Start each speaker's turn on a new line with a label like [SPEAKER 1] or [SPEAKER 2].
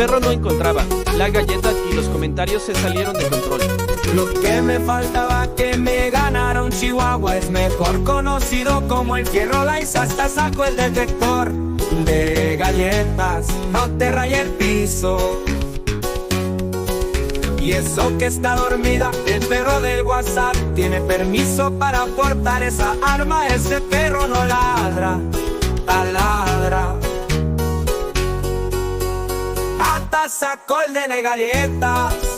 [SPEAKER 1] perro no encontraba la galleta y los comentarios se salieron de control.
[SPEAKER 2] Lo que me faltaba que me ganara un chihuahua. Es mejor conocido como el fierro Lice. Hasta saco el detector de galletas, no te raya el piso. Y eso que está dormida, el perro del WhatsApp tiene permiso para portar esa arma. Ese perro no ladra, taladra. Hasta sacó el de galletas.